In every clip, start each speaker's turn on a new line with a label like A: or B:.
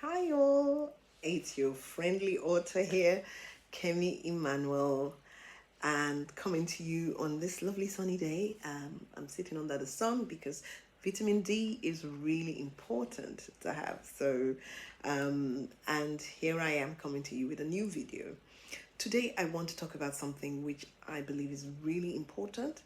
A: Hi all, it's your friendly author here, Kemi Emmanuel, and coming to you on this lovely sunny day. I'm sitting under the sun because vitamin D is really important to have. And here I am coming to you with a new video. Today, I want to talk about something which I believe is really important.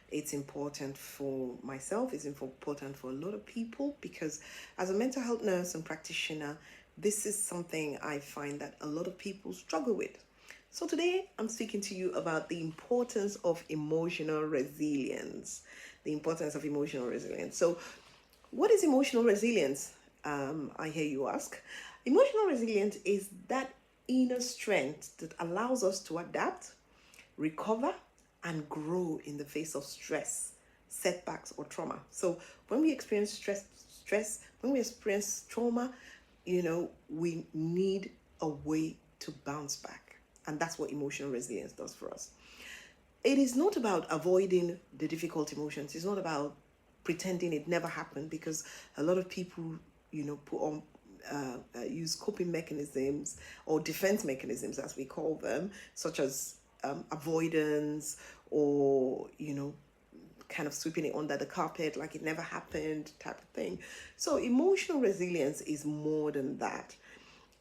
A: It's important for myself, it's important for a lot of people because, as a mental health nurse and practitioner, this is something I find that a lot of people struggle with. So, today I'm speaking to you about the importance of emotional resilience. The importance of emotional resilience. So, what is emotional resilience? I hear you ask. Emotional resilience is that inner strength that allows us to adapt, recover, and grow in the face of stress, setbacks, or trauma. So when we experience when we experience trauma, we need a way to bounce back. And that's what emotional resilience does for us. It is not about avoiding the difficult emotions. It's not about pretending it never happened, because a lot of people, put on use coping mechanisms or defense mechanisms, as we call them, such as avoidance, or kind of sweeping it under the carpet like it never happened type of thing. So emotional resilience is more than that.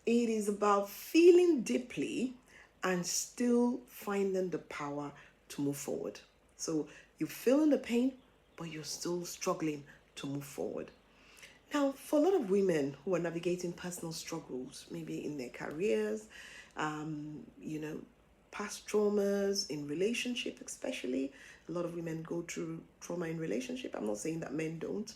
A: It is about feeling deeply and still finding the power to move forward. So you're feeling the pain, but you're still struggling to move forward. Now, for a lot of women who are navigating personal struggles, maybe in their careers, um, you know, past traumas in relationship, especially, a lot of women go through trauma in relationship. I'm not saying that men don't,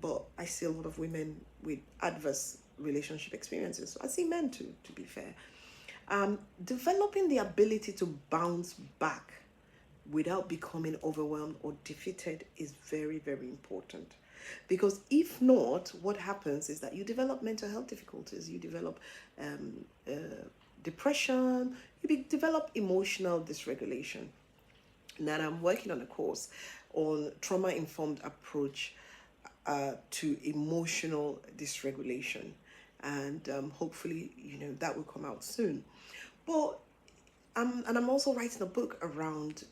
A: but I see a lot of women with adverse relationship experiences. So I see men too, to be fair. Developing the ability to bounce back without becoming overwhelmed or defeated is very, very important. Because if not, what happens is that you develop mental health difficulties, you develop um, uh, depression, develop emotional dysregulation. Now, I'm working on a course on trauma informed approach to emotional dysregulation, and hopefully, that will come out soon. But I'm also writing a book around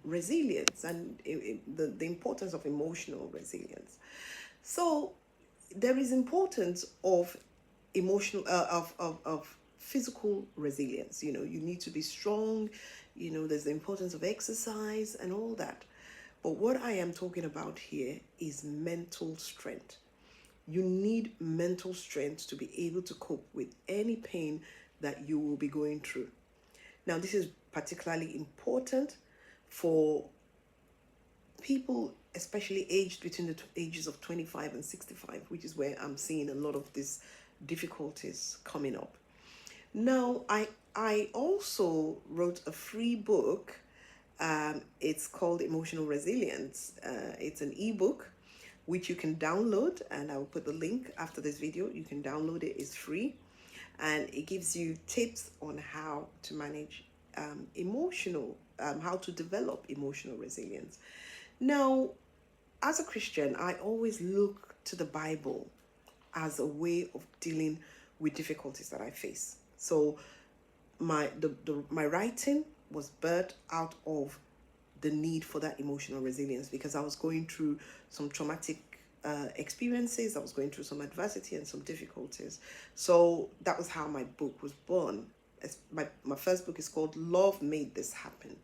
A: resilience and the importance of emotional resilience. So there is importance of emotional of physical resilience. You need to be strong. There's the importance of exercise and all that. But what I am talking about here is mental strength. You need mental strength to be able to cope with any pain that you will be going through. Now, this is particularly important for people, especially aged between the ages of 25 and 65, which is where I'm seeing a lot of these difficulties coming up. Now, I also wrote a free book. It's called Emotional Resilience. It's an ebook which you can download, and I will put the link after this video. You can download it, it's free, and it gives you tips on how to manage how to develop emotional resilience. Now, as a Christian, I always look to the Bible as a way of dealing with difficulties that I face. So my writing was birthed out of the need for that emotional resilience, because I was going through some traumatic experiences. I was going through some adversity and some difficulties. So that was how my book was born. My first book is called Love Made This Happen.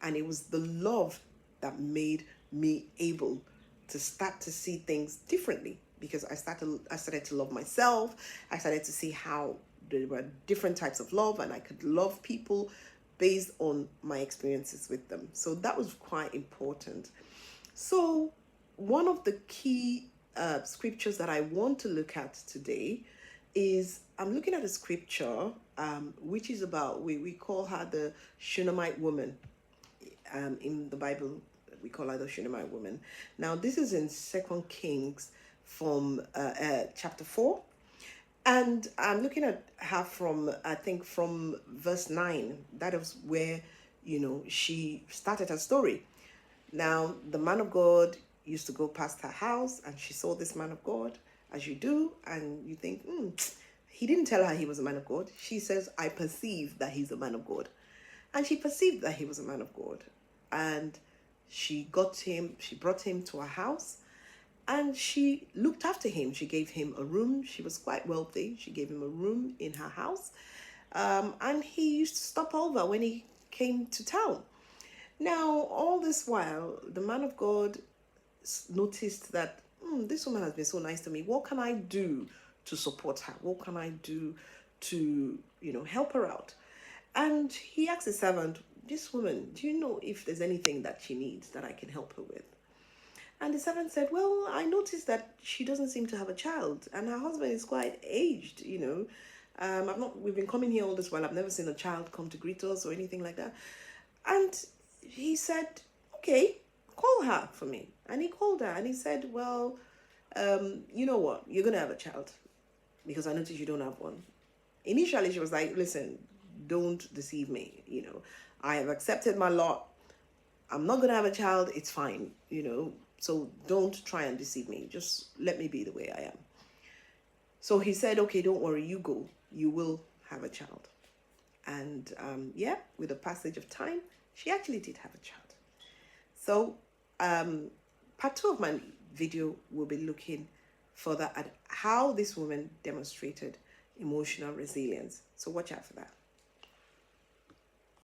A: And it was the love that made me able to start to see things differently, because I started to love myself. I started to see how there were different types of love, and I could love people based on my experiences with them. So that was quite important. So one of the key scriptures that I want to look at today is, I'm looking at a scripture which is about, we call her the Shunammite woman. In the Bible, we call her the Shunammite woman. Now, this is in 2 Kings from chapter 4. And I'm looking at her from, I think, from verse 9. That is where, she started her story. Now, the man of God used to go past her house, and she saw this man of God, as you do, and you think, he didn't tell her he was a man of God. She says, I perceive that he's a man of God. And she perceived that he was a man of God. And she brought him to her house, and she looked after him. She gave him a room. She was quite wealthy. She gave him a room in her house. And he used to stop over when he came to town. Now, all this while, the man of God noticed that this woman has been so nice to me. What can I do to support her? What can I do to, help her out? And he asked the servant, this woman, do you know if there's anything that she needs that I can help her with? And the servant said, well, I noticed that she doesn't seem to have a child, and her husband is quite aged, we've been coming here all this while. I've never seen a child come to greet us or anything like that. And he said, okay, call her for me. And he called her, and he said, well, you know what? You're going to have a child, because I noticed you don't have one. Initially, she was like, listen, don't deceive me. I have accepted my lot. I'm not going to have a child. It's fine, so don't try and deceive me. Just let me be the way I am. So he said, okay, don't worry, you go. You will have a child. And with the passage of time, she actually did have a child. So part 2 of my video will be looking further at how this woman demonstrated emotional resilience. So watch out for that.